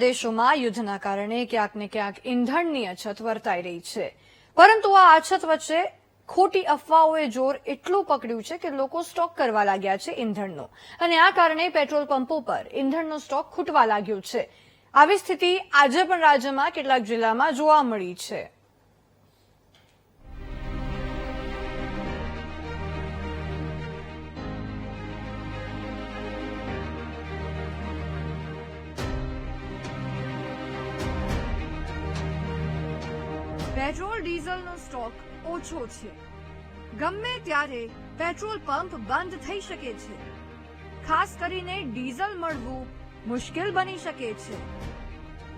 દેશોમાં યુદ્ધના કારણે ક્યાંક ને ક્યાંક ઈંધણની અછત વર્તાઈ રહી છે, પરંતુ આ અછત વચ્ચે ખોટી અફવાઓએ જોર એટલું પકડ્યું છે કે લોકો સ્ટોક કરવા લાગ્યા છે ઈંધણનો, અને આ કારણે પેટ્રોલ પંપો પર ઈંધણનો સ્ટોક ખૂટવા લાગ્યો છે. આવી સ્થિતિ આજે પણ રાજ્યમાં કેટલાક જિલ્લામાં જોવા મળી છે. પેટ્રોલ ડીઝલનો સ્ટોક ઓછો છે. ગમે ત્યારે પેટ્રોલ પંપ બંધ થઈ શકે છે. ખાસ કરીને ડીઝલ મળવું મુશ્કેલ બની શકે છે.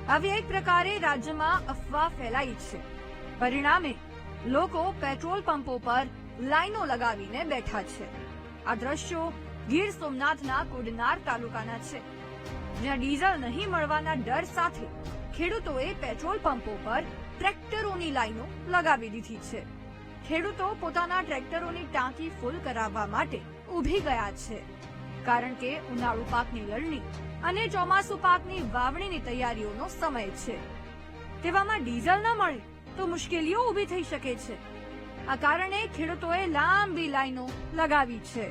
આવી એક પ્રકારે રાજ્યમાં અફવા ફેલાઈ છે. પરિણામે લોકો પેટ્રોલ પંપો પર લાઈનો લગાવીને બેઠા છે. આ દ્રશ્યો ગીર સોમનાથના કોડનાર તાલુકાના છે, જ્યાં ડીઝલ નહીં મળવાના ડર સાથે ખેડૂતોએ પેટ્રોલ પંપો પર ટ્રેક્ટરોની લાઈનો લગાવી દીધી છે. ખેડૂતો પોતાના ટ્રેક્ટરોની ટાંકી ફૂલ કરાવવા માટે ઉભી ગયા છે, કારણ કે ઉનાળુ પાકની લણણી અને ચોમાસુ પાકની વાવણીની તૈયારીઓનો સમય છે. તેવામાં ડીઝલ ન મળે તો મુશ્કેલીઓ ઊભી થઈ શકે છે. આ કારણે ખેડૂતોએ લાંબી લાઈનો લગાવી છે.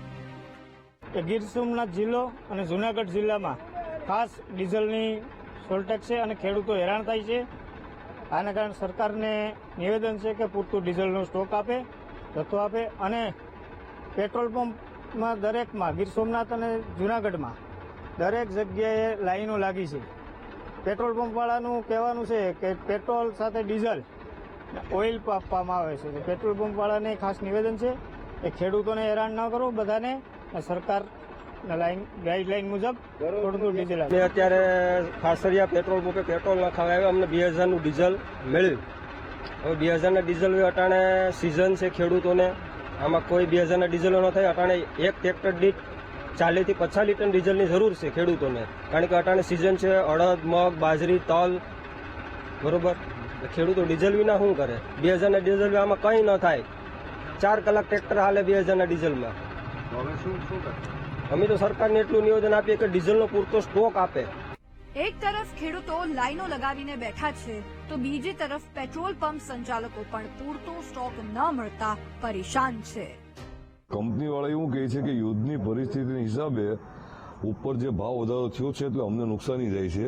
ગીર સોમનાથ જિલ્લો અને જૂનાગઢ જિલ્લામાં ખાસ ડીઝલની શોર્ટેજ છે અને ખેડૂતો હેરાન થાય છે. આના કારણે સરકારને નિવેદન છે કે પૂરતું ડીઝલનો સ્ટોક આપે, જથ્થો આપે, અને પેટ્રોલ પંપમાં દરેકમાં ગીર સોમનાથ અને જૂનાગઢમાં દરેક જગ્યાએ લાઈનો લાગી છે. પેટ્રોલ પંપવાળાનું કહેવાનું છે કે પેટ્રોલ સાથે ડીઝલ ઓઇલ આપવામાં આવે છે. પેટ્રોલ પંપવાળાને ખાસ નિવેદન છે કે ખેડૂતોને હેરાન ન કરો, બધાને સરકાર ગાઈડલાઈન મુજબ થોડું ડીઝલ આપે. અત્યારે ખાસરિયા પેટ્રોલ પંપે પેટ્રોલ નખાવા આવ્યા, અમને 2000નું ડીઝલ મળ્યું. હવે 2000ના ડીઝલ અટાણે સિઝન છે ખેડૂતોને, આમાં કોઈ 2000ના ડીઝલો ન થાય. અટાણે એક ટ્રેક્ટર દીઠ 40 થી 50 લીટર ડીઝલની જરૂર છે ખેડૂતોને, કારણ કે અટાણે સિઝન છે અડદ, મગ, બાજરી, તલ, બરોબર. ખેડૂતો ડીઝલ વિના શું કરે? 2000ના ડીઝલ આમાં કંઈ ન થાય. 4 કલાક ટ્રેક્ટર હાલે 2000ના ડીઝલમાં. હવે શું કરે? અમે તો સરકારને એટલું નિવેદન આપીએ કે ડીઝલનો પૂરતો સ્ટોક આપે. એક તરફ ખેડૂતો લાઈનો લગાવીને બેઠા છે, તો બીજી તરફ પેટ્રોલ પંપ સંચાલકો પણ પૂરતો સ્ટોક ન મળતા પરેશાન છે. કંપની વાળા એવું કહે છે કે યુદ્ધની પરિસ્થિતિના હિસાબે ઉપર જે ભાવ વધારો થયો છે એટલે અમને નુકસાની જાય છે.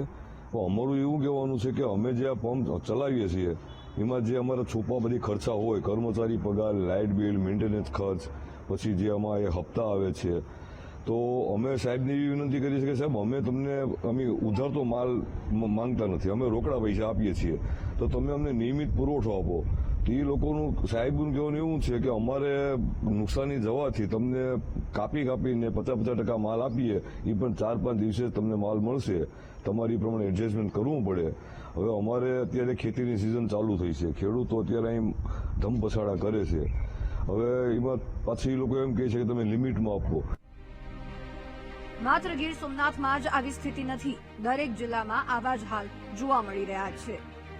પણ અમારું એવું કહેવાનું છે કે અમે જે આ પંપ ચલાવીએ છીએ એમાં જે અમારા છુપા બધી ખર્ચા હોય, કર્મચારી પગાર, લાઇટ બિલ, મેન્ટેનન્સ ખર્ચ, પછી જે અમારા એ હપ્તા આવે છે, તો અમે સાહેબને એવી વિનંતી કરી છે કે સાહેબ અમે ઉધાર તો માલ માંગતા નથી, અમે રોકડા પૈસા આપીએ છીએ, તો તમે અમને નિયમિત પુરવઠો આપો. તો એ લોકોનું સાહેબનું કહેવાનું એવું છે કે અમારે નુકસાની જવાથી તમને કાપીને 50% માલ આપીએ, એ પણ 4-5 દિવસે તમને માલ મળશે, તમારી પ્રમાણે એડજસ્ટમેન્ટ કરવું પડે. હવે અમારે અત્યારે ખેતીની સિઝન ચાલુ થઈ છે, ખેડૂતો અત્યારે અહીં ધમપછાડા કરે છે. હવે એમાં પાછી એ લોકો એમ કહે છે કે તમે લિમિટમાં આપો. માત્ર ગીર સોમનાથમાં જ આવી સ્થિતિ નથી, દરેક જિલ્લામાં આવા જ હાલ જોવા મળી રહ્યા છે.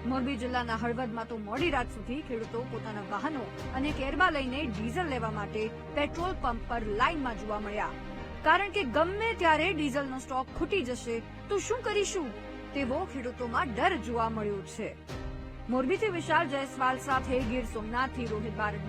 મોરબી જિલ્લાના હળવદમાં તો મોડી રાત સુધી ખેડૂતો પોતાના વાહનો અને કેરબા લઈને ડીઝલ લેવા માટે પેટ્રોલ પંપ પર લાઈનમાં જોવા મળ્યા, કારણ કે ગમે ત્યારે ડીઝલનો સ્ટોક ખૂટી જશે તો શું કરીશું તેવો ખેડૂતોમાં ડર જોવા મળ્યો છે. મોરબીથી વિશાલ જયસ્વાલ સાથે ગીર સોમનાથથી રોહિત બારડ.